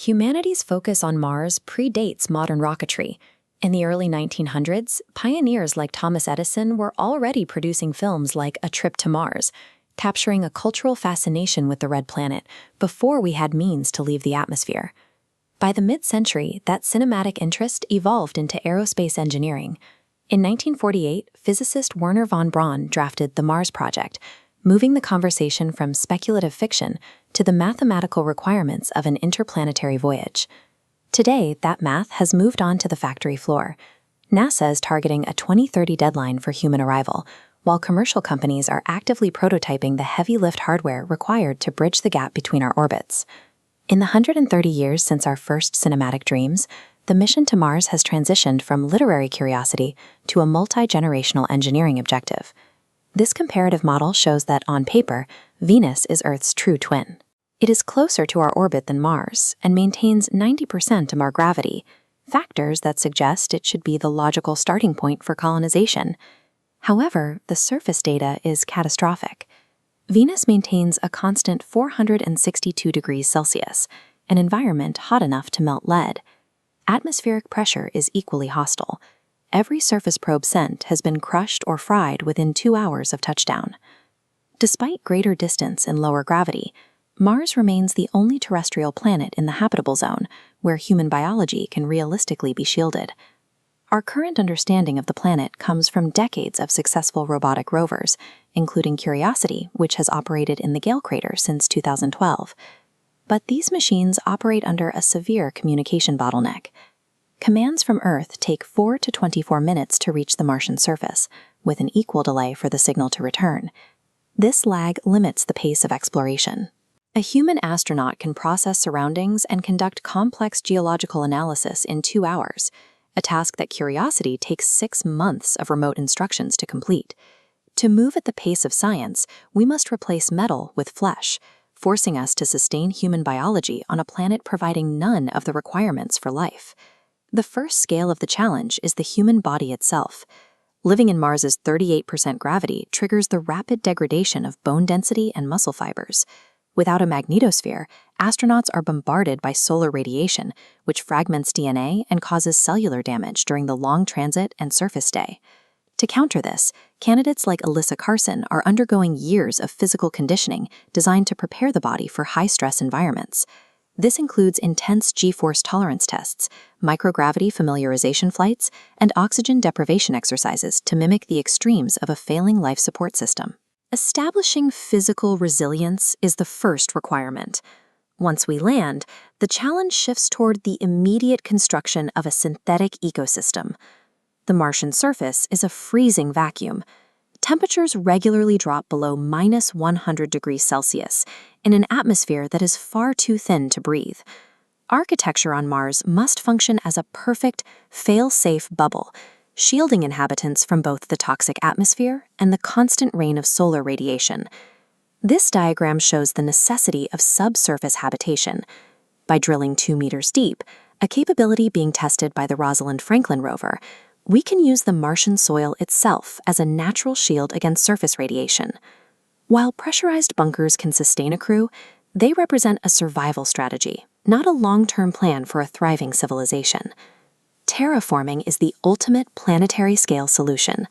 Humanity's focus on Mars predates modern rocketry. In the early 1900s, pioneers like Thomas Edison were already producing films like A Trip to Mars, capturing a cultural fascination with the red planet before we had means to leave the atmosphere. By the mid-century, that cinematic interest evolved into aerospace engineering. In 1948, physicist Wernher von Braun drafted the Mars Project, moving the conversation from speculative fiction to the mathematical requirements of an interplanetary voyage. Today, that math has moved on to the factory floor. NASA is targeting a 2030 deadline for human arrival, while commercial companies are actively prototyping the heavy lift hardware required to bridge the gap between our orbits. In the 130 years since our first cinematic dreams, the mission to Mars has transitioned from literary curiosity to a multi-generational engineering objective. This comparative model shows that, on paper, Venus is Earth's true twin. It is closer to our orbit than Mars and maintains 90% of our gravity, factors that suggest it should be the logical starting point for colonization. However, the surface data is catastrophic. Venus maintains a constant 462 degrees Celsius, an environment hot enough to melt lead. Atmospheric pressure is equally hostile. Every surface probe sent has been crushed or fried within 2 hours of touchdown. Despite greater distance and lower gravity, Mars remains the only terrestrial planet in the habitable zone where human biology can realistically be shielded. Our current understanding of the planet comes from decades of successful robotic rovers, including Curiosity, which has operated in the Gale crater since 2012. But these machines operate under a severe communication bottleneck. Commands from Earth take 4 to 24 minutes to reach the Martian surface, with an equal delay for the signal to return. This lag limits the pace of exploration. A human astronaut can process surroundings and conduct complex geological analysis in 2 hours, a task that Curiosity takes 6 months of remote instructions to complete. To move at the pace of science, we must replace metal with flesh, forcing us to sustain human biology on a planet providing none of the requirements for life. The first scale of the challenge is the human body itself. Living in Mars's 38% gravity triggers the rapid degradation of bone density and muscle fibers. Without a magnetosphere, astronauts are bombarded by solar radiation, which fragments DNA and causes cellular damage during the long transit and surface stay. To counter this, candidates like Alyssa Carson are undergoing years of physical conditioning designed to prepare the body for high-stress environments. This includes intense G-force tolerance tests, microgravity familiarization flights, and oxygen deprivation exercises to mimic the extremes of a failing life support system. Establishing physical resilience is the first requirement. Once we land, the challenge shifts toward the immediate construction of a synthetic ecosystem. The Martian surface is a freezing vacuum. Temperatures regularly drop below -100 degrees Celsius in an atmosphere that is far too thin to breathe. Architecture on Mars must function as a perfect, fail-safe bubble, shielding inhabitants from both the toxic atmosphere and the constant rain of solar radiation. This diagram shows the necessity of subsurface habitation. By drilling 2 meters deep, a capability being tested by the Rosalind Franklin rover, we can use the Martian soil itself as a natural shield against surface radiation. While pressurized bunkers can sustain a crew, they represent a survival strategy, not a long-term plan for a thriving civilization. Terraforming is the ultimate planetary-scale solution.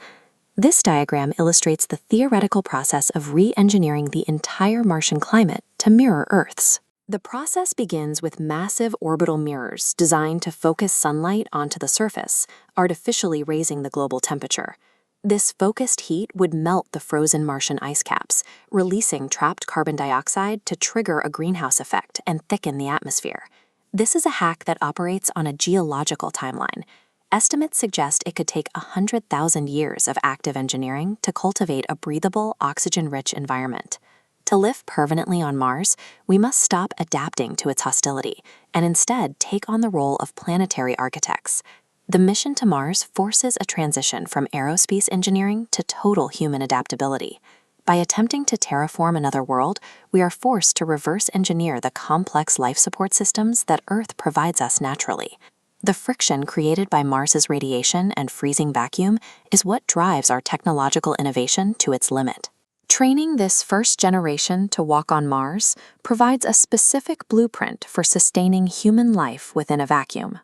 This diagram illustrates the theoretical process of re-engineering the entire Martian climate to mirror Earth's. The process begins with massive orbital mirrors designed to focus sunlight onto the surface, artificially raising the global temperature. This focused heat would melt the frozen Martian ice caps, releasing trapped carbon dioxide to trigger a greenhouse effect and thicken the atmosphere. This is a hack that operates on a geological timeline. Estimates suggest it could take 100,000 years of active engineering to cultivate a breathable, oxygen-rich environment. To live permanently on Mars, we must stop adapting to its hostility and instead take on the role of planetary architects. The mission to Mars forces a transition from aerospace engineering to total human adaptability. By attempting to terraform another world, we are forced to reverse engineer the complex life support systems that Earth provides us naturally. The friction created by Mars's radiation and freezing vacuum is what drives our technological innovation to its limit. Training this first generation to walk on Mars provides a specific blueprint for sustaining human life within a vacuum.